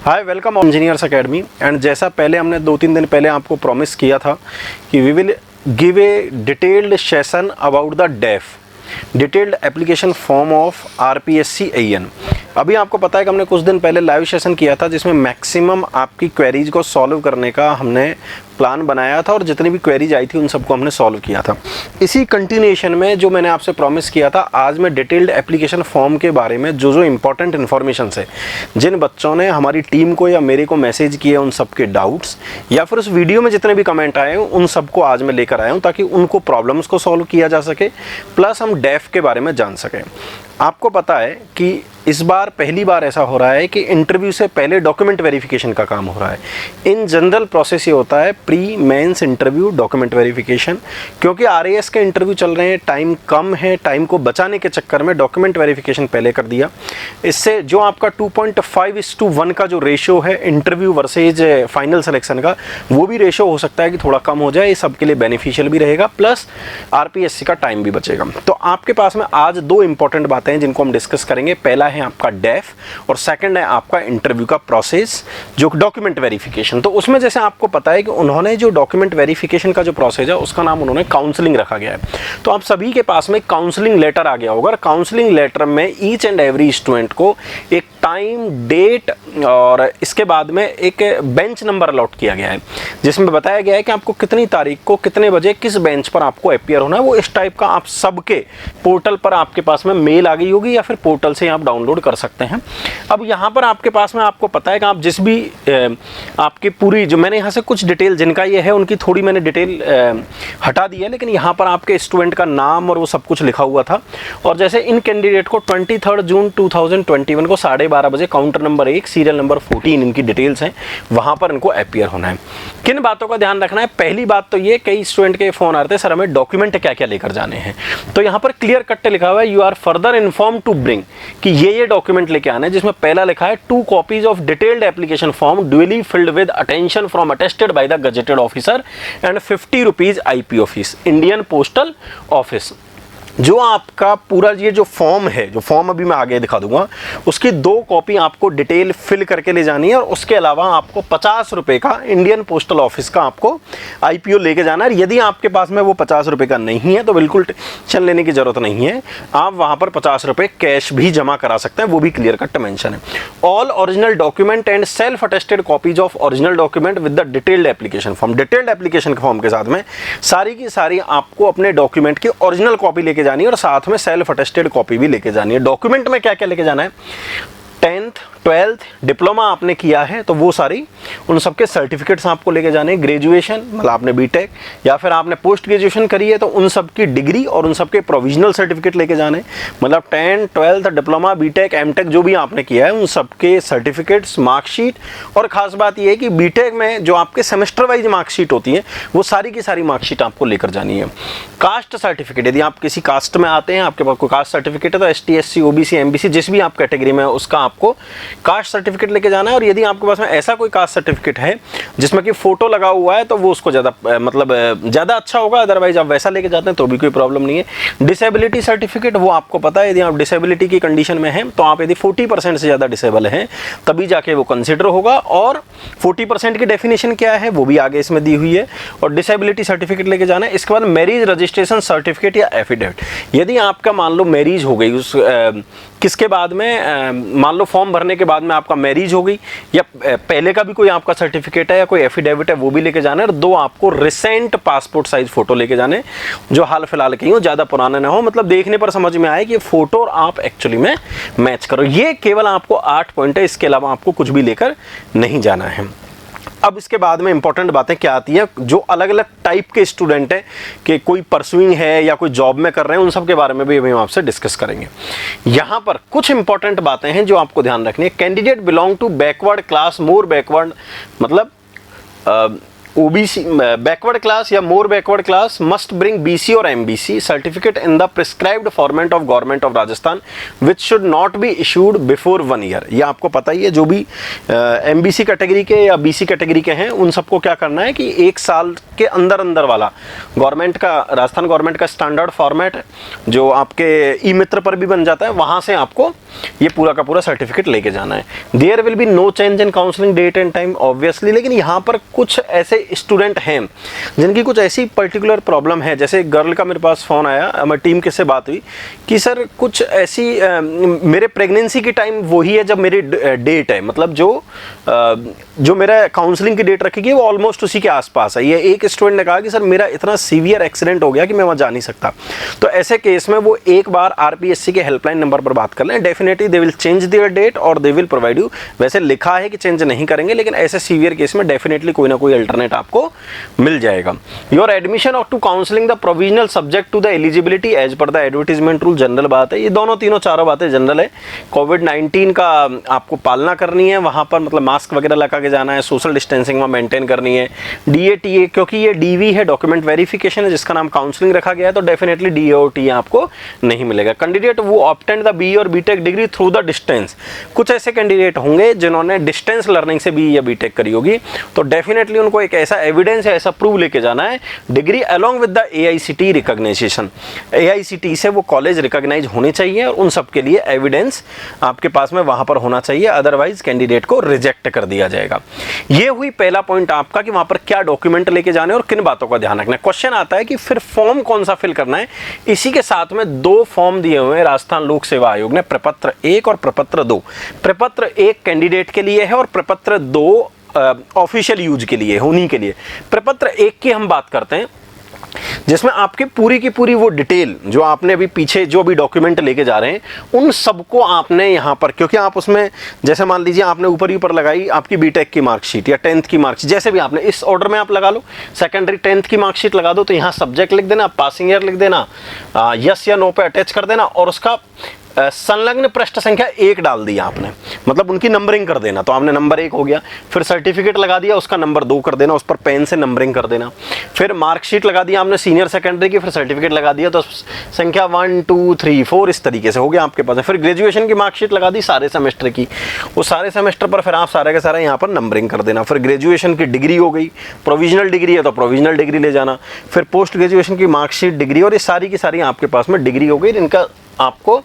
Hi welcome engineers academy. And जैसा पहले हमने 2-3 दिन पहले आपको प्रॉमिस किया था कि we will give a detailed session about the def detailed application form of RPSC AEN. अभी आपको पता है कि हमने कुछ दिन पहले लाइव सेशन किया था जिसमें मैक्सिमम आपकी क्वेरीज को सॉल्व करने का हमने प्लान बनाया था और जितनी भी क्वेरीज आई थी उन सबको हमने सॉल्व किया था। इसी कंटिन्यूएशन में जो मैंने आपसे प्रॉमिस किया था, आज मैं डिटेल्ड एप्लीकेशन फॉर्म के बारे में जो इंपॉर्टेंट इन्फॉर्मेशन है, जिन बच्चों ने हमारी टीम को या मेरे को मैसेज किए उन सबके डाउट्स या फिर उस वीडियो में जितने भी कमेंट आए उन सबको आज मैं लेकर आया हूँ ताकि उनको प्रॉब्लम्स को सॉल्व किया जा सके, प्लस हम डेफ के बारे में जान सकें। आपको पता है कि इस बार पहली बार ऐसा हो रहा है कि इंटरव्यू से पहले डॉक्यूमेंट वेरिफिकेशन का काम हो रहा है। इन जनरल प्रोसेस ये होता है pre mains interview document verification, क्योंकि आरएएस के इंटरव्यू चल रहे हैं, टाइम कम है, टाइम को बचाने के चक्कर में डॉक्यूमेंट वेरिफिकेशन पहले कर दिया। इससे जो आपका 2.5:1 का जो रेशियो है इंटरव्यू वर्सेज फाइनल सिलेक्शन का, वो भी रेशियो हो सकता है कि थोड़ा कम हो जाए। ये सबके लिए बेनिफिशियल भी रहेगा, प्लस आरपीएससी का टाइम भी बचेगा। तो आपके पास में आज 2 इंपॉर्टेंट बातें हैं जिनको हम डिस्कस करेंगे। पहला है आपका डेफ और सेकंड है आपका इंटरव्यू का प्रोसेस जो डॉक्यूमेंट वेरिफिकेशन। तो उसमें जैसे आपको पता है कि उन्होंने जो डॉक्यूमेंट वेरिफिकेशन का जो प्रोसेस है उसका नाम उन्होंने काउंसलिंग रखा गया है। तो आप सभी के पास में काउंसलिंग लेटर आ गया होगा। काउंसलिंग लेटर में ईच एंड एवरी स्टूडेंट को एक टाइम, डेट और इसके बाद में एक बेंच नंबर अलॉट किया गया है जिसमें बताया गया है कि आपको कितनी तारीख को कितने बजे किस बेंच पर आपको अपीयर होना है। वो इस टाइप का आप सबके पोर्टल पर आपके पास में मेल आ गई होगी या फिर पोर्टल से आप डाउनलोड कर सकते हैं। अब यहाँ पर आपके पास में आपको पता है कि आप जिस भी आपकी पूरी जो मैंने यहाँ से कुछ डिटेल जिनका ये है उनकी थोड़ी मैंने डिटेल हटा दी है, लेकिन यहाँ पर आपके स्टूडेंट का नाम और वो सब कुछ लिखा हुआ था। और जैसे इन कैंडिडेट को 23 जून 2021 को 12:30 बजे काउंटर नंबर 1 सीरियल नंबर 14 इनकी डिटेल्स हैं, वहाँ पर इनको अपीयर होना है। किन बातों का ध्यान रखना है? पहली बात तो ये, कई स्टूडेंट के फ़ोन आते हैं सर हमें डॉक्यूमेंट क्या क्या लेकर जाने हैं। तो यहाँ पर क्लियर कट लिखा हुआ है you are further inform to bring कि ये डॉक्यूमेंट लेके आना है, जिसमें पहला लिखा है 2 copies of detailed application form duly filled with attention from attested by the gazetted officer and 50 rupees IP office Indian postal office. जो आपका पूरा ये जो फॉर्म है, जो फॉर्म अभी मैं आगे दिखा दूंगा, उसकी 2 कॉपी आपको डिटेल फिल करके ले जानी है और उसके अलावा आपको 50 रुपये का इंडियन पोस्टल ऑफिस का आपको आईपीओ लेके जाना है। यदि आपके पास में वो 50 रुपये का नहीं है तो बिल्कुल टेंशन लेने की जरूरत नहीं है, आप वहाँ पर 50 रुपये कैश भी जमा करा सकते हैं, वो भी क्लियर कट मेंशन है। All original document and self attested copies of original document with the detailed application form. Detailed application form के साथ में सारी की सारी आपको अपने डॉक्यूमेंट की ओरिजिनल कॉपी लेके जानी है और साथ में सेल्फ अटेस्टेड कॉपी भी लेके जानी है। डॉक्यूमेंट में क्या क्या लेके जाना है? 10th 12th डिप्लोमा आपने किया है तो वो सारी उन सबके सर्टिफिकेट्स आपको लेके जाने। ग्रेजुएशन मतलब आपने बीटेक या फिर आपने पोस्ट ग्रेजुएशन करी है तो उन सबकी डिग्री और उन सबके प्रोविजनल सर्टिफिकेट लेके जाने। मतलब 10th 12th diploma BTech MTech जो भी आपने किया है उन सबके सर्टिफिकेट्स, मार्कशीट, और खास बात यह है कि बीटेक में जो आपके सेमेस्टर वाइज मार्कशीट होती है वो सारी की सारी मार्कशीट आपको लेकर जानी है। कास्ट सर्टिफिकेट, यदि आप किसी कास्ट में आते हैं, आपके पास कोई कास्ट सर्टिफिकेट है तो ST SC OBC MBC जिस भी आप कैटेगरी में है उसका आपको कास्ट सर्टिफिकेट लेके जाना है। और यदि आपके पास में ऐसा कोई कास्ट सर्टिफिकेट है जिसमें कि फोटो लगा हुआ है तो वो उसको ज़्यादा अच्छा होगा, अदरवाइज आप वैसा लेके जाते हैं तो भी कोई प्रॉब्लम नहीं है। डिसेबिलिटी सर्टिफिकेट, वो आपको पता है यदि आप डिसेबिलिटी की कंडीशन में हैं तो आप यदि 40% से ज़्यादा डिसेबल हैं तभी जाके वो कंसिडर होगा। और 40% की डेफिनेशन क्या है वो भी आगे इसमें दी हुई है। और डिसेबिलिटी सर्टिफिकेट लेके जाना है। इसके बाद मैरिज रजिस्ट्रेशन सर्टिफिकेट या एफिडेविट, यदि आपका मान लो मैरिज हो गई उस किसके बाद में मान लो फॉर्म भरने के बाद में आपका मैरिज हो गई या पहले का भी कोई आपका सर्टिफिकेट है या कोई एफिडेविट है वो भी लेके जाना है। और 2 आपको रिसेंट पासपोर्ट साइज फोटो लेके जाने जो हाल फिलहाल के हो, ज़्यादा पुराने ना हो, मतलब देखने पर समझ में आए कि ये फोटो और आप एक्चुअली में मैच करो। ये केवल आपको 8 पॉइंट है, इसके अलावा आपको कुछ भी लेकर नहीं जाना है। अब इसके बाद में इंपॉर्टेंट बातें क्या आती हैं, जो अलग अलग टाइप के स्टूडेंट हैं कि कोई परसुइंग है या कोई जॉब में कर रहे हैं, उन सब के बारे में भी हम आपसे डिस्कस करेंगे। यहाँ पर कुछ इंपॉर्टेंट बातें हैं जो आपको ध्यान रखनी है। Candidate belong to backward class, more backward, मतलब ओबीसी बैकवर्ड क्लास या more backward class must bring BC और MBC certificate in the prescribed format of government of Rajasthan which should not be issued before 1 year. ये आपको पता ही है, जो भी MBC category के या BC कैटेगरी के हैं उन सबको क्या करना है कि 1 साल के अंदर वाला गवर्नमेंट का, राजस्थान गवर्नमेंट का स्टैंडर्ड फॉर्मेट जो आपके ई मित्र पर भी बन जाता है, वहाँ से आपको ये पूरा का पूरा सर्टिफिकेट लेके जाना है। There will be no change in counselling date and time obviously, लेकिन यहाँ पर कुछ ऐसे स्टूडेंट हैं जिनकी कुछ ऐसी पर्टिकुलर प्रॉब्लम है। जैसे गर्ल का मेरे पास फ़ोन आया, हमारी टीम के से बात हुई कि सर कुछ ऐसी मेरे प्रेगनेंसी की टाइम वही है जब मेरी डेट है, मतलब जो मेरा काउंसलिंग की डेट रखेगी वो ऑलमोस्ट उसी के आसपास है। ये एक स्टूडेंट ने कहा कि सर मेरा इतना सीवियर एक्सीडेंट हो गया कि मैं वहाँ जा नहीं सकता। तो ऐसे केस में वो एक बार आरपीएससी के हेल्पलाइन नंबर पर बात कर लें, definitely they will change their date और दे विल प्रोवाइड यू। वैसे लिखा है कि चेंज नहीं करेंगे, लेकिन ऐसे सीवियर केस में डेफिनेटली कोई ना कोई अल्टरनेट आपको मिल जाएगा। Your admission of to counselling the provisional subject to the eligibility as per the advertisement rule, general बात है। ये दोनों तीनों चारों बातें जनरल है। कोविड-19 का आपको पालना करनी है वहाँ पर, मतलब मास्क वगैरह लगा के जाना है, सोशल डिस्टेंसिंग वहाँ मेंटेन करनी है। डीएटीए क्योंकि ये डीवी है, डॉक्यूमेंट वेरिफिकेशन है, जिसका नाम काउंसलिंग रखा गया है, तो डेफिनेटली डीओटी आपको नहीं मिलेगा। कैंडिडेट वो ऑब्टेन द बी और BTech degree through the distance, कुछ ऐसे कैंडिडेट होंगे जिन्होंने डिस्टेंस लर्निंग से बी या बीटेक करी होगी, तो डेफिनेटली उनको एक ऐसा एविडेंस है, ऐसा प्रूव लेके जाना है degree along with the AICT recognition. AICT से वो कॉलेज रिकॉग्नाइज होने चाहिए और उन सब के लिए एविडेंस आपके पास में वहां पर होना चाहिए, अदरवाइज कैंडिडेट को रिजेक्ट कर दिया जाएगा। ये हुई पहला पॉइंट आपका कि वहां पर क्या डॉक्यूमेंट लेके जाने और किन बातों का ध्यान रखना है। क्वेश्चन आता है कि फिर फॉर्म कौन सा फिल करना है। इसी के साथ में 2 फॉर्म दिए हुए हैं राजस्थान लोक सेवा आयोग ने, प्रपत्र 1 और प्रपत्र 2। प्रपत्र 1 कैंडिडेट के लिए है और प्रपत्र 2 ऑफिशियल यूज के लिए, उन्हीं के लिए। प्रपत्र 1 की हम बात करते हैं, जिसमें आपकी पूरी की पूरी वो डिटेल जो आपने अभी पीछे जो भी डॉक्यूमेंट लेके जा रहे हैं उन सबको आपने यहाँ पर, क्योंकि आप उसमें जैसे मान लीजिए आपने ऊपर ही ऊपर लगाई आपकी बीटेक की मार्कशीट या 10th की मार्कशीट, जैसे भी आपने इस ऑर्डर में आप लगा लो, सेकेंडरी 10th की मार्कशीट लगा दो, तो यहाँ सब्जेक्ट लिख देना, पासिंग ईयर लिख देना, यस या नो पे अटैच कर देना और उसका संलग्न पृष्ठ संख्या 1 डाल दिया आपने, मतलब उनकी नंबरिंग कर देना। तो आपने नंबर 1 हो गया, फिर सर्टिफिकेट लगा दिया, उसका नंबर 2 कर देना, उस पर पेन से नंबरिंग कर देना। फिर मार्कशीट लगा दिया आपने सीनियर सेकेंडरी की, फिर सर्टिफिकेट लगा दिया, तो संख्या 1 2 3 4 इस तरीके से हो गया आपके पास। फिर ग्रेजुएशन की मार्कशीट लगा दी सारे सेमेस्टर की, वो सारे सेमेस्टर पर फिर आप सारे का सारा यहाँ पर नंबरिंग कर देना। फिर ग्रेजुएशन की डिग्री हो गई, प्रोविजनल डिग्री है तो प्रोविजनल डिग्री ले जाना। फिर पोस्ट ग्रेजुएशन की मार्कशीट, डिग्री, और ये सारी की सारी आपके पास में डिग्री हो गई, इनका आपको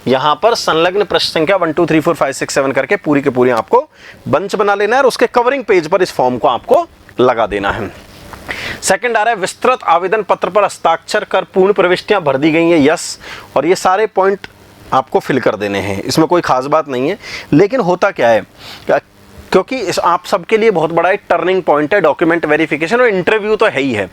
यहाँ पर संलग्न पृष्ठ संख्या 1 2 3 4 5 6 7 करके पूरी के पूरी आपको बंच बना लेना है और उसके कवरिंग पेज पर इस फॉर्म को आपको लगा देना है। सेकंड आ रहा है विस्तृत आवेदन पत्र पर हस्ताक्षर कर पूर्ण प्रविष्टियां भर दी गई हैं, यस, और ये सारे पॉइंट आपको फिल कर देने हैं, इसमें कोई खास बात नहीं है। लेकिन होता क्या है, क्योंकि इस आप सबके लिए बहुत बड़ा एक टर्निंग पॉइंट है डॉक्यूमेंट वेरिफिकेशन, और इंटरव्यू तो है ही है।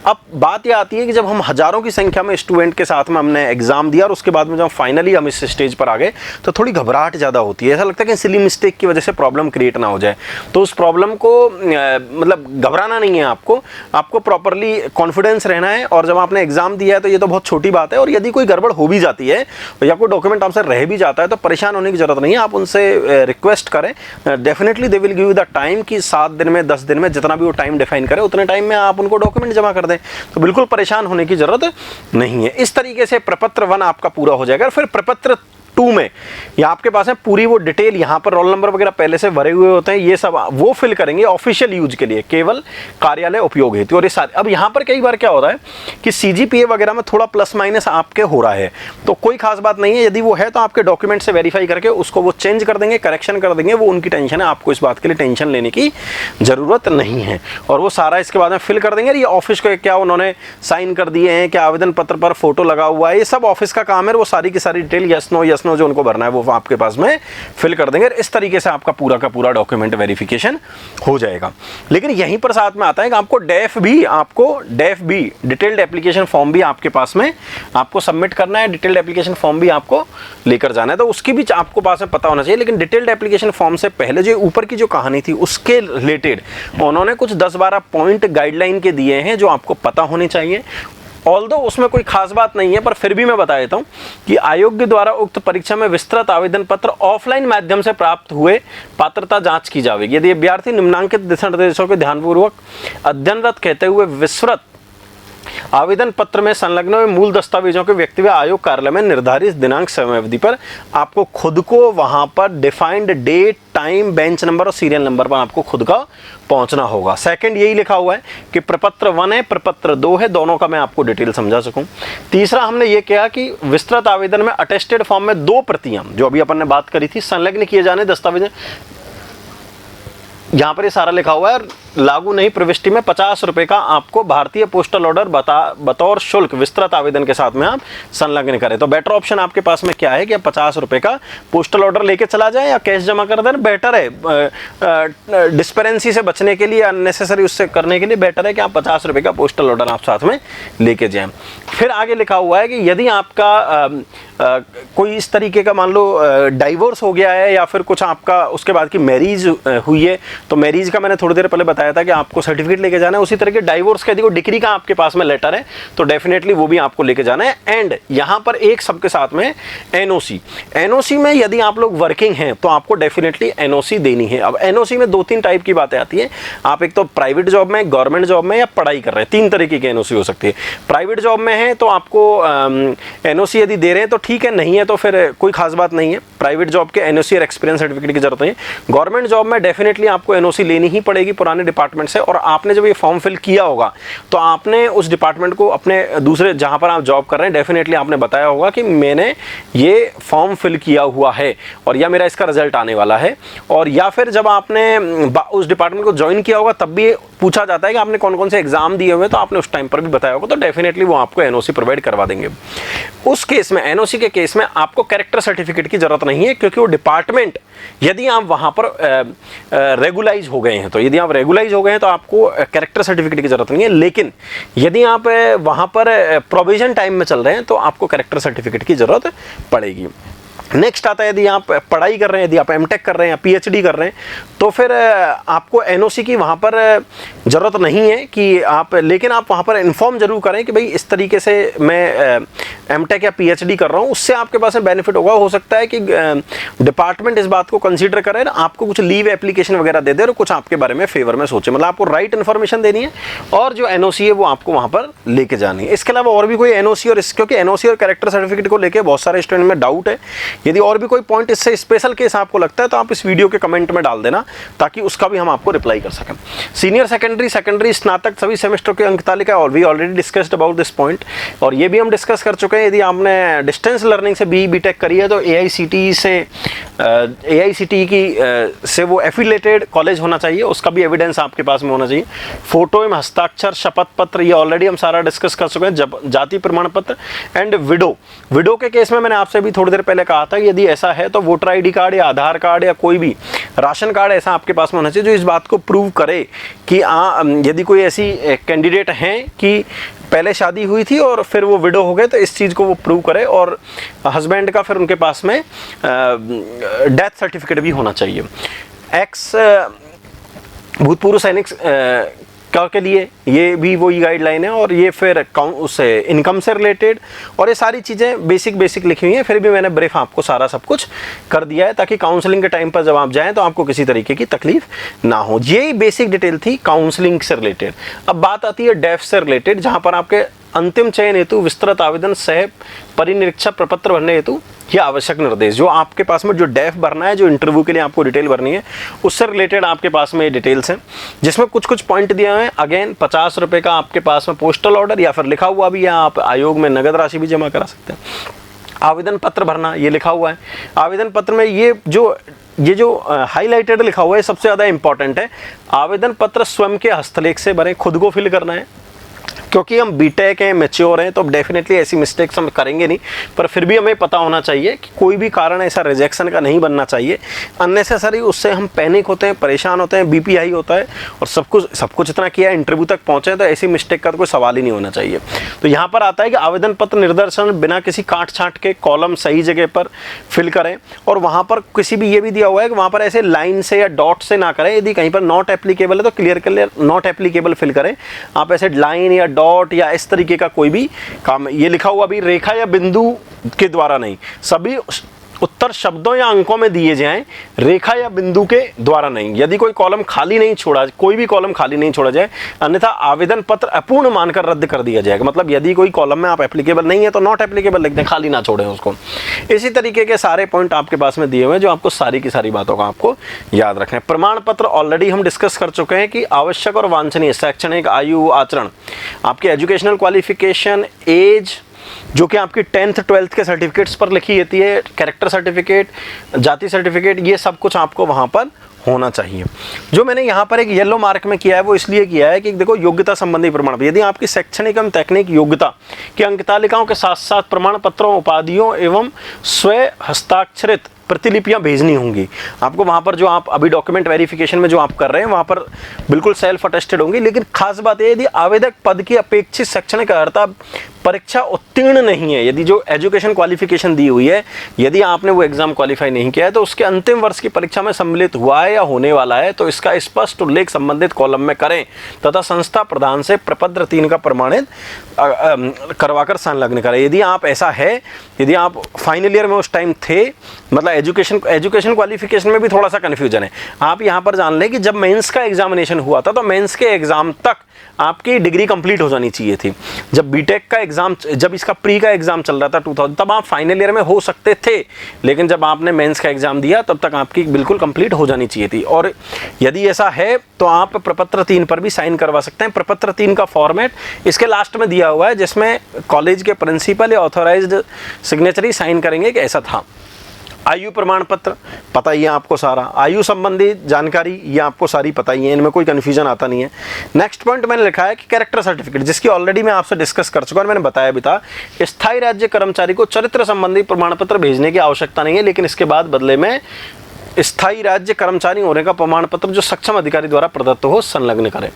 अब बात यह आती है कि जब हम हजारों की संख्या में स्टूडेंट के साथ में हमने एग्जाम दिया और उसके बाद में जब फाइनली हम इस स्टेज पर आ गए तो थोड़ी घबराहट ज़्यादा होती है, ऐसा लगता है कि सिली मिस्टेक की वजह से प्रॉब्लम क्रिएट ना हो जाए। तो उस प्रॉब्लम को मतलब घबराना नहीं है, आपको प्रॉपरली कॉन्फिडेंस रहना है। और जब आपने एग्जाम दिया है तो ये तो बहुत छोटी बात है, और यदि कोई गड़बड़ हो भी जाती है या कोई डॉक्यूमेंट आपसे रह भी जाता है तो परेशान होने की जरूरत नहीं है। आप उनसे रिक्वेस्ट करें, definitely they will give you the time कि 7 दिन में 10 दिन में जितना भी वो टाइम डिफाइन करे उतने टाइम में आप उनको डॉक्यूमेंट जमा कर दें, तो बिल्कुल परेशान होने की जरूरत नहीं है। इस तरीके से प्रपत्र 1 आपका पूरा हो जाएगा। फिर प्रपत्र 2 में ये आपके पास है पूरी वो डिटेल, यहाँ पर रोल नंबर वगैरह पहले से भरे हुए होते हैं, ये सब वो फिल करेंगे ऑफिशियल यूज के लिए, केवल कार्यालय उपयोग हेतु। और ये सारे, अब यहाँ पर कई बार क्या होता है कि सीजीपीए वगैरह में थोड़ा प्लस माइनस आपके हो रहा है, तो कोई खास बात नहीं है। यदि वो है तो आपके डॉक्यूमेंट से वेरीफाई करके उसको वो चेंज कर देंगे, करेक्शन कर देंगे, वो उनकी टेंशन है, आपको इस बात के लिए टेंशन लेने की जरूरत नहीं है। और वो सारा इसके बाद में फिल कर देंगे। ये ऑफिस को क्या उन्होंने साइन कर दिए हैं, क्या आवेदन पत्र पर फोटो लगा हुआ है, ये सब ऑफिस का काम है। वो सारी की सारी डिटेल यस नो जो उनको भरना है वो आपके पास में फिल कर देंगे। इस तरीके से आपका पूरा का पूरा डॉक्यूमेंट वेरिफिकेशन हो जाएगा। लेकिन यहीं पर साथ में आता है कि आपको डेफ भी डिटेल्ड एप्लीकेशन फॉर्म भी आपके पास में आपको सबमिट करना है, डिटेल्ड एप्लीकेशन फॉर्म भी आपको लेकर जाना है, तो उसकी भी आपको पास में पता होना चाहिए। लेकिन डिटेल्ड एप्लीकेशन फॉर्म से पहले जो ऊपर की जो कहानी थी उसके रिलेटेड उन्होंने कुछ 10-12 पॉइंट गाइडलाइन के दिए हैं जो आपको पता होने चाहिए। ऑल्दो उसमें कोई खास बात नहीं है, पर फिर भी मैं बता देता हूं कि आयोग के द्वारा उक्त परीक्षा में विस्तृत आवेदन पत्र ऑफलाइन माध्यम से प्राप्त हुए पात्रता जांच की जाएगी। यदि अभ्यर्थी निम्नांकित दिशा निर्देशों के ध्यानपूर्वक अध्ययनरत कहते हुए विस्तृत आवेदन पत्र में संलग्न हुए मूल दस्तावेजों के व्यक्ति व आयोग कार्यालय में निर्धारित दिनांक समय अवधि पर आपको खुद को वहां पर defined date, time, bench number और सीरियल नंबर पर आपको खुद का पहुंचना होगा। सेकंड यही लिखा हुआ है कि प्रपत्र 1 है, प्रपत्र 2 है, दोनों का मैं आपको डिटेल समझा सकूं। तीसरा हमने ये किया कि विस्तृत आवेदन में अटेस्टेड फॉर्म में 2 प्रतियां, जो अभी अपन ने बात करी थी, संलग्न किए जाने दस्तावेज, यहाँ पर ये सारा लिखा हुआ है, लागू नहीं प्रविष्टि में 50 रुपए का आपको भारतीय पोस्टल ऑर्डर बतौर शुल्क विस्तृत आवेदन के साथ में आप संलग्न करें। तो बेटर ऑप्शन आपके पास में क्या है कि आप 50 रुपए का पोस्टल ऑर्डर लेके चला जाए या कैश जमा कर देना बेटर है। डिस्पेरेंसी से बचने के लिए, अननेसेसरी उससे करने के लिए बेटर है कि आप 50 रुपए का पोस्टल ऑर्डर आप साथ में लेके जाएं। फिर आगे लिखा हुआ है कि यदि आपका कोई इस तरीके का मान लो डाइवोर्स हो गया है या फिर कुछ आपका उसके बाद की मैरिज हुई है, तो मैरिज का मैंने थोड़ी देर पहले बताया था कि आपको सर्टिफिकेट लेके जाना है। उसी तरह के डाइवोर्स का यदि कोई डिग्री का आपके पास में लेटर है तो डेफिनेटली वो भी आपको लेके जाना है। एंड यहाँ पर एक सबके साथ में एनओसी, एनओसी में यदि आप लोग वर्किंग हैं तो आपको डेफिनेटली एनओसी देनी है। अब एनओसी में 2-3 टाइप की बातें आती हैं। आप एक तो प्राइवेट जॉब में, गवर्नमेंट जॉब में या पढ़ाई कर रहे हैं, 3 तरीके की एनओसी हो सकती है। प्राइवेट जॉब में है तो आपको एनओसी यदि दे रहे हैं तो ठीक है, नहीं है तो फिर कोई खास बात नहीं है। प्राइवेट जॉब के एनओसी और एक्सपीरियंस सर्टिफिकेट की जरूरत नहीं है। गवर्नमेंट जॉब में डेफिनेटली आपको एनओसी लेनी ही पड़ेगी पुराने डिपार्टमेंट से। और आपने जब ये फॉर्म फिल किया होगा तो आपने उस डिपार्टमेंट को, अपने दूसरे जहां पर आप जॉब कर रहे हैं, डेफिनेटली आपने बताया होगा कि मैंने ये फॉर्म फिल किया हुआ है और या मेरा इसका रिजल्ट आने वाला है। और या फिर जब आपने उस डिपार्टमेंट को ज्वाइन किया होगा तब भी पूछा जाता है कि आपने कौन कौन से एग्जाम दिए हुए, तो आपने उस टाइम पर भी बताया होगा, तो डेफिनेटली वो आपको एनओसी प्रोवाइड करवा देंगे। उस केस में, एनओसी के केस में आपको कैरेक्टर सर्टिफिकेट की जरूरत नहीं है, क्योंकि वो डिपार्टमेंट, यदि आप वहां पर रेगुलाइज हो गए हैं, तो यदि आप रेगुलाइज हो गए हैं तो आपको कैरेक्टर सर्टिफिकेट की जरूरत नहीं है। लेकिन यदि आप वहां पर प्रोविजन टाइम में चल रहे हैं तो आपको कैरेक्टर सर्टिफिकेट की जरूरत पड़ेगी। नेक्स्ट आता है यदि आप पढ़ाई कर रहे हैं, यदि आप एमटेक कर रहे हैं या पीएचडी कर रहे हैं, तो फिर आपको एनओसी की वहाँ पर ज़रूरत नहीं है कि आप, लेकिन आप वहाँ पर इन्फॉर्म जरूर करें कि भाई इस तरीके से मैं एमटेक या पीएचडी कर रहा हूँ। उससे आपके पास में बेनिफिट होगा। हो सकता है कि डिपार्टमेंट इस बात को कंसीडर करे, आपको कुछ लीव एप्लीकेशन वगैरह दे दे और कुछ आपके बारे में फेवर में सोचे। मतलब आपको राइट इन्फॉर्मेशन देनी है और जो एनओसी है वो आपको वहाँ पर लेके जानी है। इसके अलावा और भी कोई एनओसी और क्योंकि एनओसी और कैरेक्टर सर्टिफिकेट को लेकर बहुत सारे स्टूडेंट में डाउट है। यदि और भी कोई पॉइंट इससे स्पेशल केस आपको लगता है तो आप इस वीडियो के कमेंट में डाल देना, ताकि उसका भी हम आपको रिप्लाई कर सकें। सीनियर सेकेंडरी, स्नातक सभी सेमेस्टर के अंक तालिका और भी already discussed about this point, और ये भी हम डिस्कस कर चुके हैं। यदि आपने डिस्टेंस लर्निंग से बीटेक करी है तो एआईसीटीई से वो एफिलेटेड कॉलेज होना चाहिए, उसका भी एविडेंस आपके पास में होना चाहिए। फोटो एवं हस्ताक्षर, शपथ पत्र, ये ऑलरेडी हम सारा डिस्कस कर चुके हैं। जाति प्रमाण पत्र एंड विडो के केस में मैंने आपसे भी थोड़ी देर पहले कहा था कि यदि ऐसा है तो वोटर आईडी कार्ड या आधार कार्ड या कोई भी राशन कार्ड ऐसा आपके पास में होना चाहिए जो इस बात को प्रूव करे कि यदि कोई ऐसी कैंडिडेट हैं कि पहले शादी हुई थी और फिर वो विडो हो गए, तो इस चीज़ को वो प्रूव करे। और हस्बैंड का फिर उनके पास में डेथ सर्टिफिकेट भी होना चाहिए। एक्स भूतपूर्व सैनिक के लिए ये भी वही गाइडलाइन है। और ये फिर उससे इनकम से रिलेटेड, और ये सारी चीज़ें बेसिक लिखी हुई हैं। फिर भी मैंने ब्रीफ आपको सारा सब कुछ कर दिया है, ताकि काउंसलिंग के टाइम पर जब आप जाएं तो आपको किसी तरीके की तकलीफ ना हो। यही बेसिक डिटेल थी काउंसलिंग से रिलेटेड। अब बात आती है डेफ से रिलेटेड, जहाँ पर आपके अंतिम चयन हेतु विस्तृत आवेदन सह परिनिरीक्षक प्रपत्र भरने हेतु ये आवश्यक निर्देश, जो आपके पास में जो डेफ भरना है, जो इंटरव्यू के लिए आपको डिटेल भरनी है, उससे रिलेटेड आपके पास में ये डिटेल्स हैं, जिसमें कुछ पॉइंट दिए हुए हैं। अगेन 50 रुपये का आपके पास में पोस्टल ऑर्डर या फिर लिखा हुआ भी है, आप आयोग में नगद राशि भी जमा करा सकते हैं। आवेदन पत्र भरना, ये लिखा हुआ है। आवेदन पत्र में ये जो हाईलाइटेड लिखा हुआ है सबसे ज़्यादा इंपॉर्टेंट है। आवेदन पत्र स्वयं के हस्तलेख से भरें, खुद को फिल करना है, क्योंकि हम बीटेक हैं, मैच्योर हैं, तो डेफिनेटली ऐसी मिस्टेक्स हम करेंगे नहीं। पर फिर भी हमें पता होना चाहिए कि कोई भी कारण ऐसा रिजेक्शन का नहीं बनना चाहिए अननेसेसरी। उससे हम पैनिक होते हैं, परेशान होते हैं, बीपी हाई होता है, और सब कुछ इतना किया, इंटरव्यू तक पहुंचे, तो ऐसी मिस्टेक का तो कोई सवाल ही नहीं होना चाहिए। तो यहाँ पर आता है कि आवेदन पत्र निर्देशन बिना किसी काट छाँट के कॉलम सही जगह पर फिल करें। और वहाँ पर किसी भी ये भी दिया हुआ है कि वहाँ पर ऐसे लाइन से या डॉट से ना करें। यदि कहीं पर नॉट एप्लीकेबल है तो क्लियर नॉट एप्लीकेबल फिल करें। आप ऐसे लाइन या डॉट या इस तरीके का कोई भी काम, ये लिखा हुआ भी रेखा या बिंदु के द्वारा नहीं, सभी उत्तर शब्दों या अंकों में दिए जाएं, रेखा या बिंदु के द्वारा नहीं। यदि कोई कॉलम खाली नहीं छोड़ा, कोई भी कॉलम खाली नहीं छोड़ा जाए, अन्यथा आवेदन पत्र अपूर्ण मानकर रद्द कर दिया जाएगा। मतलब यदि कोई कॉलम में आप एप्लीकेबल नहीं है तो नॉट एप्लीकेबल लिख दें, खाली ना छोड़ें उसको। इसी तरीके के सारे पॉइंट आपके पास में दिए हुए हैं जो आपको सारी की सारी बातों का आपको याद रखना है। प्रमाण पत्र ऑलरेडी हम डिस्कस कर चुके हैं कि आवश्यक और वांछनीय शैक्षणिक आयु, आचरण, आपकी एजुकेशनल क्वालिफिकेशन, एज, जो कि आपकी 10th 12th के सर्टिफिकेट्स पर लिखी रहती है, कैरेक्टर सर्टिफिकेट, जाति सर्टिफिकेट, ये सब कुछ आपको वहाँ पर होना चाहिए। जो मैंने यहाँ पर एक येलो मार्क में किया है वो इसलिए किया है कि देखो योग्यता संबंधी प्रमाण, यदि आपकी शैक्षणिक एवं तकनीक योग्यता की अंक तालिकाओं के साथ साथ प्रमाण पत्रों, उपाधियों एवं स्वयं हस्ताक्षरित प्रतिलिपियां भेजनी होंगी आपको। वहाँ पर जो आप अभी डॉक्यूमेंट वेरिफिकेशन में जो आप कर रहे हैं वहाँ पर बिल्कुल सेल्फ अटेस्टेड होंगी। लेकिन खास बात है, यदि आवेदक पद की अपेक्षित शैक्षणिक अर्हता परीक्षा उत्तीर्ण नहीं है, यदि जो एजुकेशन क्वालिफिकेशन दी हुई है, यदि आपने वो एग्जाम क्वालिफाई नहीं किया है तो उसके अंतिम वर्ष की परीक्षा में सम्मिलित हुआ है या होने वाला है तो इसका स्पष्ट उल्लेख संबंधित कॉलम में करें तथा संस्था प्रधान से प्रपत्र 3 का प्रमाणित करवाकर संलग्न करें। यदि आप ऐसा है, यदि आप फाइनल ईयर में उस टाइम थे, मतलब एजुकेशन क्वालिफिकेशन में भी थोड़ा सा कन्फ्यूजन है। आप यहाँ पर जान लें कि जब मेंस का एग्जामिनेशन हुआ था तो मेंस के एग्जाम तक आपकी डिग्री कंप्लीट हो जानी चाहिए थी। जब बीटेक का एग्जाम, जब इसका प्री का एग्जाम चल रहा था 2000, तब आप फाइनल ईयर में हो सकते थे, लेकिन जब आपने मेंस का एग्जाम दिया तब तक आपकी बिल्कुल कंप्लीट हो जानी चाहिए थी। और यदि ऐसा है तो आप प्रपत्र 3 पर भी साइन करवा सकते हैं। प्रपत्र 3 का फॉर्मेट इसके लास्ट में दिया हुआ है, जिसमें कॉलेज के प्रिंसिपल या ऑथोराइज्ड सिग्नेचरी साइन करेंगे कि ऐसा था। आयु प्रमाण पत्र पता ही है आपको सारा, आयु संबंधी जानकारी ये आपको सारी पता ही है, इनमें कोई कन्फ्यूजन आता नहीं है। नेक्स्ट पॉइंट मैंने लिखा है कि कैरेक्टर सर्टिफिकेट, जिसकी ऑलरेडी मैं आपसे डिस्कस कर चुका हूं, मैंने बताया भी था। स्थायी राज्य कर्मचारी को चरित्र संबंधी प्रमाण पत्र भेजने की आवश्यकता नहीं है, लेकिन इसके बाद बदले में स्थायी राज्य कर्मचारी होने का प्रमाण पत्र जो सक्षम अधिकारी द्वारा प्रदत्त हो संलग्न करें।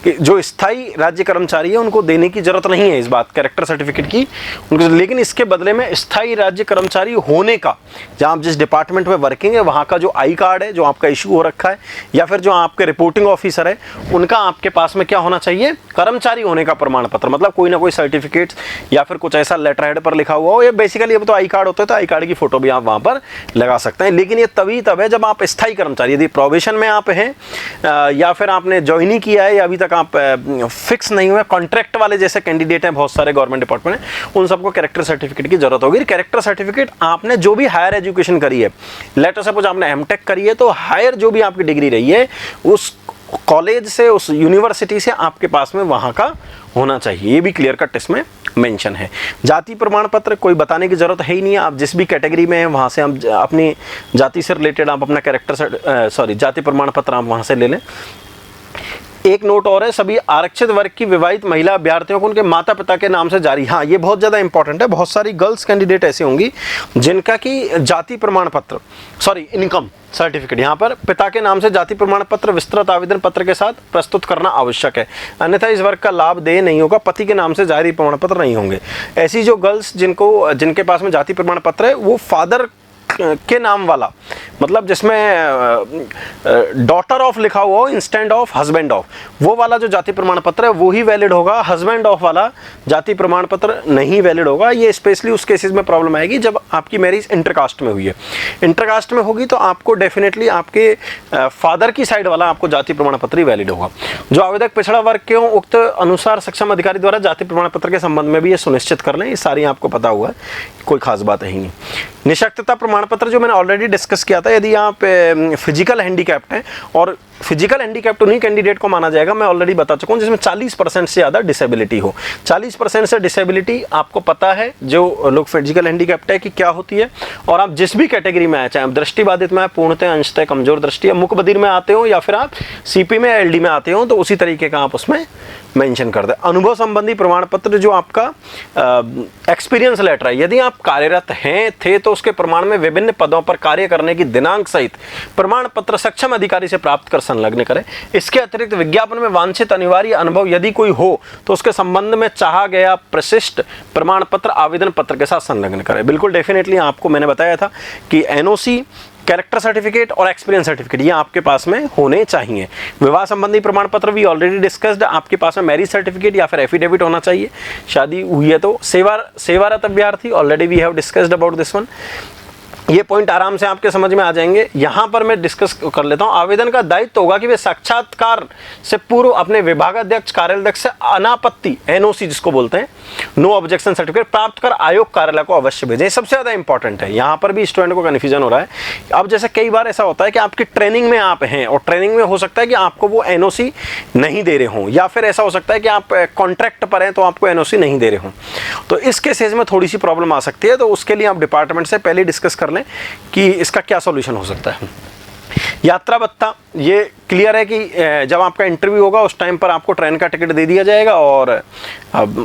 कि जो स्थायी राज्य कर्मचारी है उनको देने की जरूरत नहीं है इस बात कैरेक्टर सर्टिफिकेट की उनको, लेकिन इसके बदले में स्थायी राज्य कर्मचारी होने का, जहाँ आप जिस डिपार्टमेंट में वर्किंग है वहाँ का जो आई कार्ड है जो आपका इशू हो रखा है, या फिर जो आपके रिपोर्टिंग ऑफिसर है उनका आपके पास में क्या होना चाहिए, कर्मचारी होने का प्रमाण पत्र। मतलब कोई ना कोई सर्टिफिकेट या फिर कुछ ऐसा लेटर हेड पर लिखा हुआ हो, या बेसिकली अब तो आई कार्ड होता है तो आई कार्ड की फोटो भी आप वहाँ पर लगा सकते हैं। लेकिन ये तभी तब है जब आप स्थायी कर्मचारी, यदि प्रोबेशन में आप हैं या फिर आपने ज्वाइन ही किया है या अभी तक आप फिक्स नहीं हुए, कॉन्ट्रैक्ट वाले जैसे कैंडिडेट हैं बहुत सारे गवर्नमेंट डिपार्टमेंट में, उन सबको कैरेक्टर सर्टिफिकेट की जरूरत होगी। कैरेक्टर सर्टिफिकेट आपने जो भी हायर एजुकेशन करी है, लेटर सपोज आपने एमटेक करी है तो हायर जो भी आपकी डिग्री रही है उस कॉलेज से, उस यूनिवर्सिटी से आपके पास में वहाँ का होना चाहिए। ये भी क्लियर कट इसमें मेंशन है। जाति प्रमाण पत्र कोई बताने की जरूरत है ही नहीं है, आप जिस भी कैटेगरी में हैं वहाँ से हम अपनी जाति से रिलेटेड आप अपना जाति प्रमाण पत्र आप वहाँ से ले लें। एक नोट और है, सभी आरक्षित वर्ग की विवाहित महिला अभ्यर्थियों को उनके माता पिता के नाम से जारी, हाँ ये बहुत ज़्यादा इंपॉर्टेंट है। बहुत सारी गर्ल्स कैंडिडेट ऐसे होंगी जिनका कि जाति प्रमाण पत्र, इनकम सर्टिफिकेट, यहाँ पर पिता के नाम से जाति प्रमाण पत्र विस्तृत आवेदन पत्र के साथ प्रस्तुत करना आवश्यक है, अन्यथा इस वर्ग का लाभ देय नहीं होगा। पति के नाम से जारी प्रमाण पत्र नहीं होंगे। ऐसी जो गर्ल्स जिनके पास में जाति प्रमाण पत्र है वो फादर के नाम वाला, मतलब जिसमें डॉटर ऑफ लिखा हुआ हो इंस्टेंट ऑफ हस्बैंड ऑफ, वो वाला जो जाति प्रमाण पत्र है वो ही वैलिड होगा। हस्बैंड ऑफ वाला जाति प्रमाण पत्र नहीं वैलिड होगा। ये स्पेशली उस केसेस में प्रॉब्लम आएगी जब आपकी मैरिज इंटरकास्ट में हुई है। इंटरकास्ट में होगी तो आपको डेफिनेटली आपके फादर की साइड वाला आपको जाति प्रमाण पत्र ही वैलिड होगा। जो आवेदक पिछड़ा वर्ग के हों उक्त अनुसार सक्षम अधिकारी द्वारा जाति प्रमाण पत्र के संबंध में भी ये सुनिश्चित कर लें। ये सारी आपको पता हुआ है, कोई खास बात है ही नहीं। निशक्तता प्रमाण पत्र जो मैंने ऑलरेडी डिस्कस किया था, यदि आप फिजिकल हैंडीकैप्ड हैं, और फिजिकल हैंडीकैप्ड उन्हीं कैंडिडेट को माना जाएगा, मैं ऑलरेडी बता चुका हूँ, जिसमें 40% से ज़्यादा डिसेबिलिटी हो। 40% से डिसेबिलिटी आपको पता है जो लोग फिजिकल हैंडीकैप्ड है कि क्या होती है, और आप जिस भी कैटेगरी में आए, चाहे आप दृष्टिबाधित में, पूर्णतः अंशतः कमजोर दृष्टि या मुकबधिर में आते हो, या फिर आप सीपी में एलडी में आते हो, तो उसी तरीके का आप उसमें मेंशन कर दें। अनुभव संबंधी प्रमाण पत्र जो आपका एक्सपीरियंस लेटर है, यदि आप कार्यरत थे तो उसके प्रमाण में विभिन्न पदों पर कार्य करने की दिनांक सहित प्रमाण पत्र सक्षम अधिकारी से प्राप्त कर संलग्न करें। इसके अतिरिक्त विज्ञापन में वांछित अनिवार्य अनुभव यदि कोई हो तो उसके संबंध में चाहा गया प्रशिष्ट प्रमाण पत्र आवेदन पत्र के साथ संलग्न करें। बिल्कुल डेफिनेटली आपको मैंने बताया था कि एनओसी, कैरेक्टर सर्टिफिकेट और एक्सपीरियंस सर्टिफिकेट ये आपके पास में होने चाहिए। विवाह संबंधी प्रमाण पत्र भी ऑलरेडी डिस्कस्ड, आपके पास में मैरिज सर्टिफिकेट या फिर एफिडेविट होना चाहिए। शादी हुई है तो सेवारत अभ्यर्थी, already we have discussed about this one. ये पॉइंट आराम से आपके समझ में आ जाएंगे। यहाँ पर मैं डिस्कस कर लेता हूँ। आवेदन का दायित्व होगा कि वे साक्षात्कार से पूर्व अपने विभागाध्यक्ष कार्यालय से अनापत्ति एनओसी जिसको बोलते हैं, नो ऑब्जेक्शन सर्टिफिकेट प्राप्त कर आयोग कार्यालय को अवश्य भेजें। सबसे ज़्यादा इंपॉर्टेंट है। यहाँ पर भी स्टूडेंट को कन्फ्यूजन हो रहा है। अब जैसे कई बार ऐसा होता है कि आपकी ट्रेनिंग में आप हैं और ट्रेनिंग में हो सकता है कि आपको वो एनओसी नहीं दे रहे हों, या फिर ऐसा हो सकता है कि आप कॉन्ट्रैक्ट पर हैं तो आपको एनओसी नहीं दे रहे हों। तो इस केसेज में थोड़ी सी प्रॉब्लम आ सकती है। तो उसके लिए आप डिपार्टमेंट से पहले डिस्कस कर लें कि इसका क्या सॉल्यूशन हो सकता है। यात्रा भत्ता ये क्लियर है कि जब आपका इंटरव्यू होगा उस टाइम पर आपको ट्रेन का टिकट दे दिया जाएगा और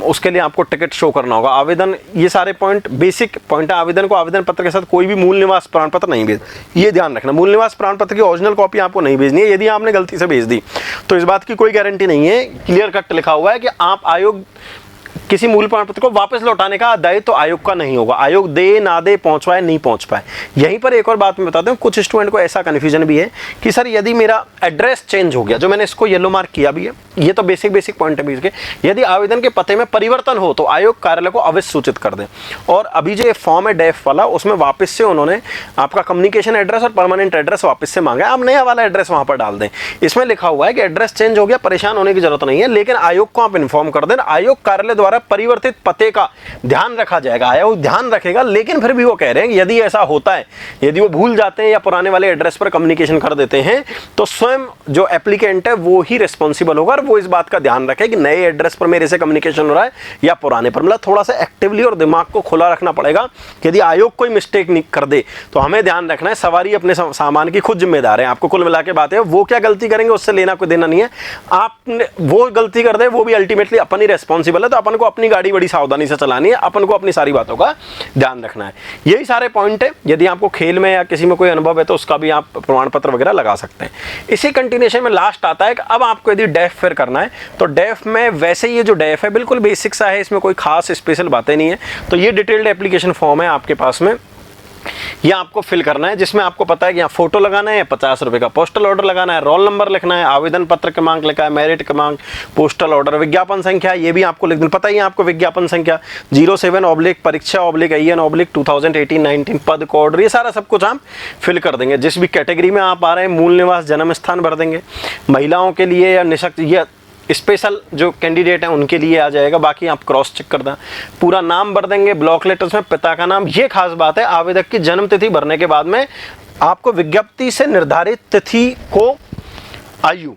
उसके लिए आपको टिकट शो करना होगा। आवेदन, ये सारे पॉइंट बेसिक पॉइंट है। आवेदन को आवेदन पत्र के साथ कोई भी मूल निवास प्रमाण पत्र नहीं भेज, ये ध्यान रखना। मूल निवास प्रमाण पत्र की ओरिजिनल कॉपी आपको नहीं भेजनी है। यदि आपने गलती से भेज दी तो इस बात की कोई गारंटी नहीं है। क्लियर कट लिखा हुआ है कि आप आयोग किसी मूल प्रमाण पत्र को वापस लौटाने का दायित्व तो आयोग का नहीं होगा। आयोग दे ना दे, पहुंचवाए नहीं पहुंच पाए। यहीं पर एक और बात मैं बताता हूँ, कुछ स्टूडेंट को ऐसा कन्फ्यूजन भी है कि सर यदि मेरा एड्रेस चेंज हो गया, जो मैंने इसको येलो मार्क किया भी है, ये तो बेसिक पॉइंट है बीच के, यदि आवेदन के पते में परिवर्तन हो तो आयोग कार्यालय को अवश्य सूचित कर दें। और अभी जो फॉर्म है डेफ वाला, उसमें वापस से उन्होंने आपका कम्युनिकेशन एड्रेस और परमानेंट एड्रेस वापस से मांगा है। आप नया वाला एड्रेस वहां पर डाल दें। इसमें लिखा हुआ है कि एड्रेस चेंज हो गया, परेशान होने की जरूरत नहीं है, लेकिन आयोग को आप इन्फॉर्म कर दें। आयोग कार्यालय द्वारा परिवर्तित पते का ध्यान रखा जाएगा। आयोग ध्यान रखेगा, लेकिन फिर भी वो कह रहे हैं कि यदि ऐसा होता है, यदि वो भूल जाते हैं या पुराने वाले एड्रेस पर कम्युनिकेशन कर देते हैं, तो स्वयं जो एप्लीकेंट है वो ही रिस्पॉन्सिबल होगा और वो इस बात का ध्यान रखे कि नए एड्रेस पर मेरे से कम्युनिकेशन हो रहा है या पुराने पर। मतलब थोड़ा सा एक्टिवली और दिमाग को खुला रखना पड़ेगा कि यदि आयोग कोई मिस्टेक नहीं कर दे तो हमें ध्यान रखना है। सवारी अपने सामान की खुद जिम्मेदार है। आपको कुल मिला के बात है, वो क्या गलती करेंगे उससे लेना कोई देना नहीं है। आपने वो गलती कर दे, वो भी अल्टीमेटली अपन ही रिस्पॉन्सिबल है। तो अपन को अपनी गाड़ी बड़ी सावधानी से चलानी है, अपन को अपनी सारी बातों का ध्यान रखना है। यही सारे पॉइंट है। यदि आपको खेल में या किसी में कोई अनुभव है तो उसका भी आप प्रमाण पत्र वगैरह लगा सकते हैं। इसी कंटिन्यूएशन में लास्ट आता है कि अब आपको यदि डेफ फिर करना है तो डेफ में वैसे ये जो डेफ है बिल्कुल बेसिक सा है, इसमें कोई खास स्पेशल बातें नहीं है। तो ये डिटेल्ड एप्लीकेशन फॉर्म है आपके पास में, ये आपको फिल करना है, जिसमें आपको पता है कि यहाँ फोटो लगाना है, 50 रुपए का पोस्टल ऑर्डर लगाना है, रोल नंबर लिखना है, आवेदन पत्र क्रमांक लिखा है, मेरिट क्रमांक, पोस्टल ऑर्डर, विज्ञापन संख्या ये भी आपको लिख देना। पता ही है आपको विज्ञापन संख्या 07/परीक्षा/IN/2018-19 पद कोड, ये सारा सब कुछ आप फिल कर देंगे। जिस भी कैटेगरी में आप आ रहे हैं, मूल निवास जन्म स्थान भर देंगे। महिलाओं के लिए या निःशक्त या स्पेशल जो कैंडिडेट हैं उनके लिए आ जाएगा। बाकी आप क्रॉस चेक कर दें। पूरा नाम भर देंगे, ब्लॉक लेटर्स में पिता का नाम। ये खास बात है, आवेदक की जन्म तिथि भरने के बाद में आपको विज्ञप्ति से निर्धारित तिथि को आयु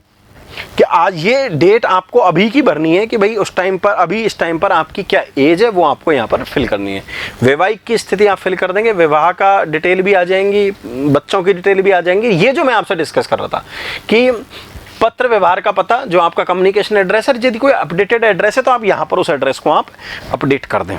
कि आज ये डेट आपको अभी की भरनी है कि भाई उस टाइम पर, अभी इस टाइम पर आपकी क्या एज है वो आपको यहाँ पर फिल करनी है। वैवाहिक की स्थिति आप फिल कर देंगे, विवाह का डिटेल भी आ जाएंगी, बच्चों की डिटेल भी आ जाएंगी। ये जो मैं आपसे डिस्कस कर रहा था कि पत्र व्यवहार का पता, जो आपका कम्युनिकेशन एड्रेस है, यदि कोई अपडेटेड एड्रेस है तो आप यहाँ पर उस एड्रेस को आप अपडेट कर दें।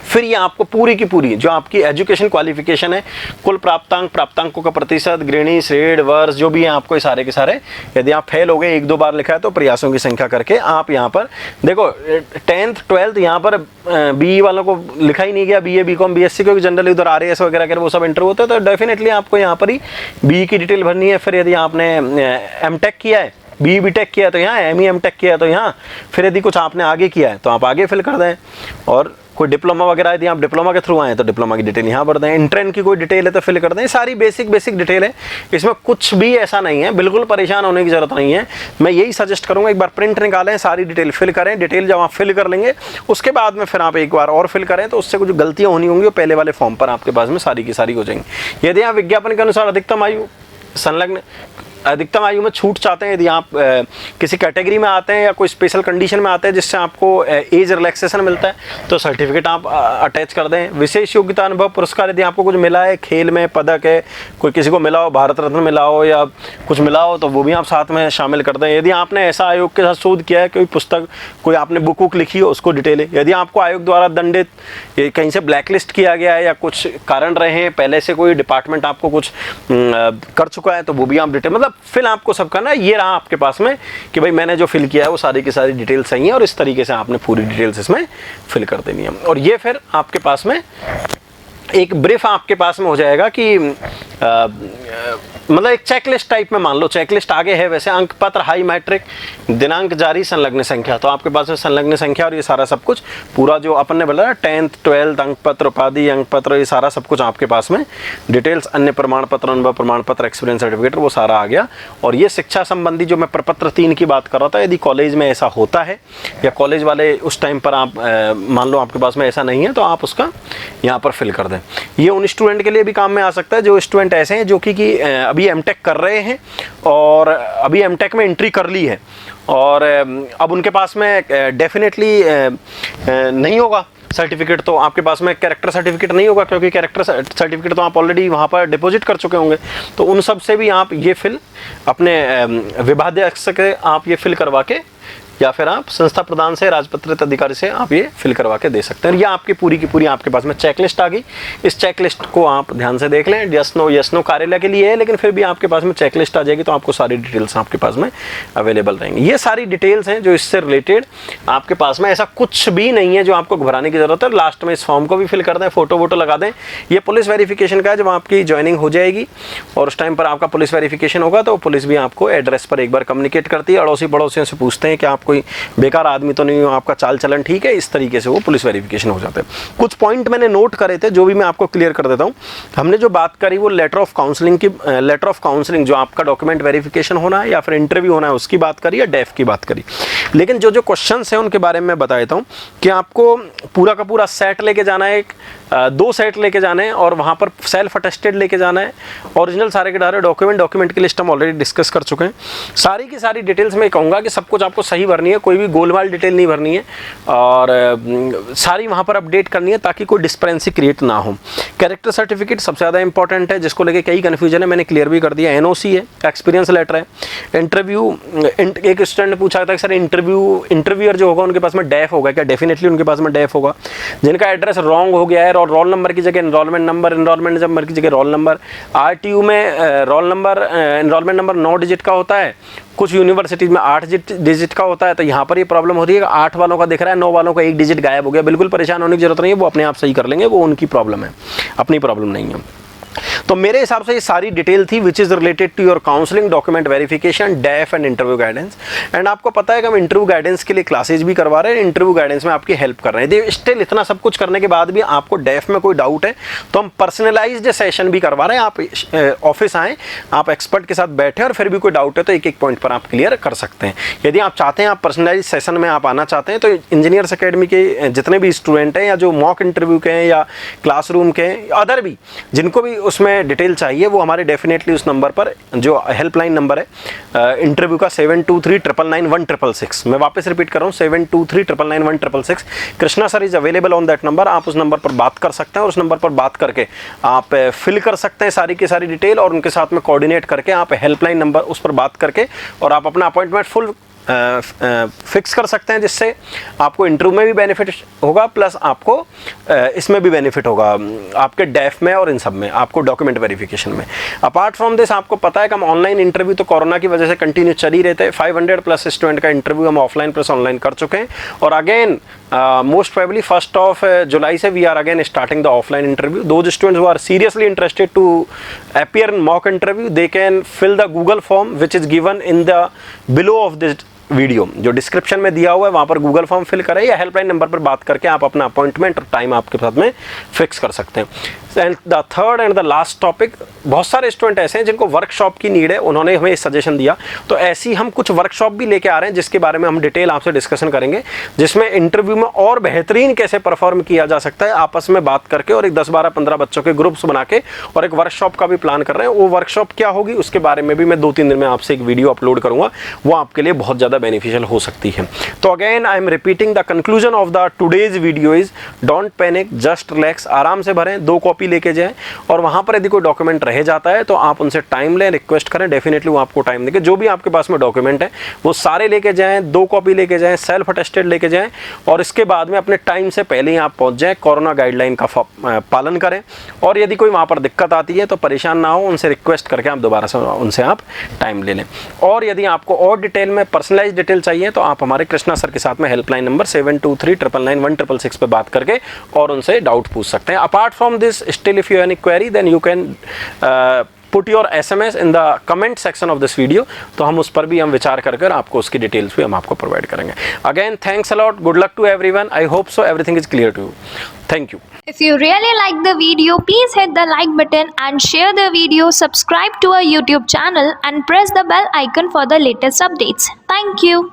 फिर ये आपको पूरी की पूरी जो आपकी एजुकेशन क्वालिफिकेशन है, कुल प्राप्तांक, प्राप्तांकों का प्रतिशत, श्रेणी, श्रेड, वर्ष जो भी है आपको ये सारे के सारे, यदि आप फेल हो गए 1-2 बार लिखा है तो प्रयासों की संख्या करके आप यहाँ पर देखो 10th 12th यहाँ पर BE वालों को लिखा ही नहीं गया, BA BCom BSc, क्योंकि जनरली उधर RAS वगैरह कर वो सब इंटरव्यू होता है। तो डेफिनेटली आपको यहाँ पर ही BE की डिटेल भरनी है। फिर यदि आपने MTech किया है, BE BTech किया है तो यहाँ, ME MTech किया है तो यहाँ, फिर यदि कुछ आपने आगे किया है तो आप आगे फिल कर दें। और कोई डिप्लोमा वगैरह यदि आप डिप्लोमा के थ्रू आए तो डिप्लोमा की डिटेल यहाँ भर दें। इंट्रेंस की कोई डिटेल है तो फिल कर दें। सारी बेसिक डिटेल है, इसमें कुछ भी ऐसा नहीं है, बिल्कुल परेशान होने की जरूरत नहीं है। मैं यही सजेस्ट करूँगा, एक बार प्रिंट निकालें, सारी डिटेल फिल करें। डिटेल जब आप फिल कर लेंगे उसके बाद में फिर आप एक बार और फिल करें, तो उससे कुछ गलतियाँ होनी होंगी वो पहले वाले फॉर्म पर आपके पास में सारी की सारी हो जाएंगी। यदि आप विज्ञापन के अनुसार अधिकतम आयु संलग्न अधिकतम आयु में छूट चाहते हैं, यदि आप किसी कैटेगरी में आते हैं या कोई स्पेशल कंडीशन में आते हैं जिससे आपको एज रिलैक्सेशन मिलता है, तो सर्टिफिकेट आप अटैच कर दें। विशेष योग्यता अनुभव पुरस्कार यदि आपको कुछ मिला है, खेल में पदक है, कोई किसी को मिला हो, भारत रत्न मिला हो या कुछ मिला हो, तो वो भी आप साथ में शामिल कर दें। यदि आपने ऐसा आयोग के साथ शोध किया है, कोई पुस्तक, कोई आपने बुक वुक लिखी हो, उसको डिटेल है। यदि आपको आयोग द्वारा दंडित कहीं से ब्लैकलिस्ट किया गया है या कुछ कारण रहे हैं, पहले से कोई डिपार्टमेंट आपको कुछ कर चुका है, तो वो भी आप डिटेल, मतलब फिल आपको सब करना है। ये रहा आपके पास में कि भाई मैंने जो फिल किया है वो सारी की सारी डिटेल सही है और इस तरीके से आपने पूरी डिटेल्स इसमें फिल कर देनी है। और ये फिर आपके पास में एक ब्रीफ आपके पास में हो जाएगा कि मतलब एक चेकलिस्ट टाइप में मान लो, चेकलिस्ट आगे है वैसे, अंक पत्र, हाई मैट्रिक, दिनांक जारी, संलग्न संख्या, तो आपके पास में संलग्न संख्या और ये सारा सब कुछ पूरा जो अपन ने बोला 10th 12th अंक पत्र, उपाधि अंक पत्र, ये सारा सब कुछ आपके पास में डिटेल्स, अन्य प्रमाण पत्र, अनुभव प्रमाण पत्र, एक्सपीरियंस सर्टिफिकेट, वो सारा आ गया। और ये शिक्षा संबंधी जो मैं प्रपत्र 3 की बात कर रहा था, यदि कॉलेज में ऐसा होता है या कॉलेज वाले उस टाइम पर आप मान लो आपके पास में ऐसा नहीं है तो आप उसका यहाँ पर फिल कर दें। ये उन स्टूडेंट के लिए भी काम में आ सकता है जो स्टूडेंट ऐसे हैं जो कि अभी एमटेक कर रहे हैं और अभी एमटेक में एंट्री कर ली है और अब उनके पास में डेफिनेटली नहीं होगा सर्टिफिकेट, तो आपके पास में कैरेक्टर सर्टिफिकेट नहीं होगा क्योंकि कैरेक्टर सर्टिफिकेट तो आप ऑलरेडी वहाँ पर डिपॉजिट कर चुके होंगे। तो उन सब से भी आप ये फिल अपने विभागाध्यक्ष से आप ये फिल करवा के या फिर आप संस्था प्रदान से राजपत्रित अधिकारी से आप ये फिल करवा के दे सकते हैं। ये आपकी पूरी की पूरी आपके पास में चेकलिस्ट आ गई। इस चेकलिस्ट को आप ध्यान से देख लें। यस नो कार्यालय के लिए है, लेकिन फिर भी आपके पास में चेकलिस्ट आ जाएगी तो आपको सारी डिटेल्स आपके पास में अवेलेबल रहेंगी। ये सारी डिटेल्स हैं जो इससे रिलेटेड आपके पास में, ऐसा कुछ भी नहीं है जो आपको घबराने की जरूरत है। लास्ट में इस फॉर्म को भी फिल कर दें, फोटो वोटो लगा दें। ये पुलिस वेरिफिकेशन का है, जब आपकी ज्वाइनिंग हो जाएगी और उस टाइम पर आपका पुलिस वेरिफिकेशन होगा तो पुलिस भी आपको एड्रेस पर एक बार कम्युनिकेट करती है। अड़ोसी पड़ोसियों से पूछते हैं कि आप कोई बेकार आदमी तो नहीं हो, आपका चाल चलन ठीक है, इस तरीके से वो पुलिस वेरिफिकेशन हो जाता है। कुछ पॉइंट मैंने नोट करे थे जो भी मैं आपको क्लियर कर देता हूँ। हमने जो बात करी वो लेटर ऑफ काउंसलिंग जो आपका डॉक्यूमेंट वेरिफिकेशन होना है या फिर इंटरव्यू होना है उसकी बात करी या डेफ की बात करी। लेकिन जो क्वेश्चंस हैं उनके बारे में मैं बता देता हूँ कि आपको पूरा का पूरा सेट लेके जाना है, 2 सेट लेके जाने हैं और वहाँ पर सेल्फ अटेस्टेड लेके जाना है। ओरिजिनल सारे के सारे डॉक्यूमेंट की लिस्ट हम ऑलरेडी डिस्कस कर चुके हैं। सारी की सारी डिटेल्स मैं कहूँगा कि सब कुछ आपको सही भरनी है, कोई भी गोलमाल डिटेल नहीं भरनी है और सारी वहाँ पर अपडेट करनी है ताकि कोई डिस्पेरेंसी क्रिएट ना हो। कैरेक्टर सर्टिफिकेट सबसे ज़्यादा इंपॉर्टेंट है, जिसको लेके कई कन्फ्यूजन है, मैंने क्लियर भी कर दिया। एनओसी है, एक्सपीरियंस लेटर है, इंटरव्यू। एक स्टूडेंट ने पूछा था कि सर इंटरव्यूअर जो होगा उनके पास में डेफ होगा क्या? डेफिनेटली उनके पास में डेफ होगा। जिनका एड्रेस रॉन्ग हो गया है और रोल नंबर की जगह एनरोलमेंट नंबर की जगह रोल नंबर, आरटीयू में roll number enrolment number 9 digit का होता है, कुछ यूनिवर्सिटीज में 8 डिजिट का होता है। तो यहाँ पर ये प्रॉब्लम हो रही है, 8 वालों का दिख रहा है, 9 वालों का 1 डिजिट गायब हो गया। बिल्कुल परेशान होने की जरूरत नहीं है, वो अपने आप सही कर लेंगे, वो उनकी प्रॉब्लम है, अपनी प्रॉब्लम नहीं है। तो मेरे हिसाब से ये सारी डिटेल थी which is related to your counselling, document verification, def and interview guidance. And आपको पता है कि हम इंटरव्यू गाइडेंस के लिए क्लासेज भी करवा रहे हैं, इंटरव्यू गाइडेंस में आपकी हेल्प कर रहे हैं। स्टिल इतना सब कुछ करने के बाद भी आपको डेफ में कोई डाउट है तो हम पर्सनलाइज्ड सेशन भी करवा रहे हैं। आप ऑफिस आएँ, आप एक्सपर्ट के साथ बैठे और फिर भी कोई डाउट है तो एक पॉइंट पर आप क्लियर कर सकते हैं। यदि आप चाहते हैं, आप पर्सनलाइज सेशन में आप आना चाहते हैं तो इंजीनियर्स अकेडमी के जितने भी स्टूडेंट हैं या जो मॉक इंटरव्यू के हैं या क्लासरूम के हैं, अदर भी जिनको भी उसमें डिटेल चाहिए, वो हमारे डेफिनेटली उस नंबर पर जो हेल्पलाइन नंबर है इंटरव्यू का 72399166, मैं वापस रिपीट कर रहा हूँ 72399166, Krishna sir is available on that number. आप उस नंबर पर बात कर सकते हैं और उस नंबर पर बात करके आप फिल कर सकते हैं सारी की सारी डिटेल और उनके साथ में कोऑर्डिनेट करके आप हेल्पलाइन नंबर उस पर बात करके और आप अपना अपॉइंटमेंट फुल फिक्स कर सकते हैं, जिससे आपको इंटरव्यू में भी बेनिफिट होगा प्लस आपको इसमें भी बेनिफिट होगा, आपके डेफ में और इन सब में, आपको डॉक्यूमेंट वेरिफिकेशन में। अपार्ट फ्रॉम दिस आपको पता है कि हम ऑनलाइन इंटरव्यू तो कोरोना की वजह से कंटिन्यू चल ही रहते हैं। 500 प्लस स्टूडेंट का इंटरव्यू हम ऑफलाइन प्लस ऑनलाइन कर चुके हैं और अगेन मोस्ट प्रोबेबली 1 जुलाई से we are again starting the offline interview. Those students who are seriously interested to appear in mock interview, they can fill the Google form which is given in the below of this video, जो description में दिया हुआ है वहाँ पर Google form fill करें या helpline number पर बात करके आप अपना अपॉइंटमेंट और टाइम आपके साथ में फिक्स कर सकते हैं। And the third and the last topic, बहुत सारे स्टूडेंट ऐसे हैं जिनको वर्कशॉप की नीड है, उन्होंने हमें सजेशन दिया, तो ऐसी हम कुछ वर्कशॉप भी लेके आ रहे हैं जिसके बारे में हम डिटेल आपसे डिस्कशन करेंगे, जिसमें इंटरव्यू में और बेहतरीन कैसे परफॉर्म किया जा सकता है आपस में बात करके, और एक 10, 12, 15 बच्चों के ग्रुप्स बना के और एक वर्कशॉप का भी प्लान कर रहे हैं। वो वर्कशॉप क्या होगी उसके बारे में भी मैं 2-3 दिन में आपसे एक वीडियो अपलोड करूँगा, वो आपके लिए बहुत ज़्यादा बेनिफिशियल हो सकती है। तो again I am repeating the conclusion of the today's video is don't panic, just relax, आराम से भरें, 2 कॉपी लेके जाएं और वहां पर यदि कोई डॉक्यूमेंट रह जाता है तो आप उनसे टाइम लें, रिक्वेस्ट करें, डेफिनेटली वो आपको टाइम देंगे। जो भी आपके पास में डॉक्यूमेंट है वो सारे लेके जाएं, 2 कॉपी लेके जाएं, सेल्फ अटेस्टेड लेके जाएं और इसके बाद में अपने टाइम से पहले ही आप पहुंच जाएं, कोरोना गाइडलाइन का पालन करें। और यदि कोई वहां पर दिक्कत आती है तो परेशान ना हो, उनसे रिक्वेस्ट करके आप दोबारा से उनसे आप टाइम ले लें। और यदि आपको और डिटेल में पर्सनलाइज डिटेल चाहिए तो आप हमारे कृष्णा सर के साथ में हेल्पलाइन नंबर 72399166 पे बात करके और उनसे डाउट पूछ सकते हैं। Apart from this, still if you any query then you can put your SMS in the comment section of this video, तो हम उस पर भी हम विचार कर आपको उसकी डिटेल्स भी हम आपको प्रोवाइड करेंगे। Again thanks a lot, good luck to everyone, I hope so everything is clear to you, thank you. If you really like the video, please hit the like button and share the video, subscribe to our YouTube channel and press the bell icon for the latest updates. Thank you.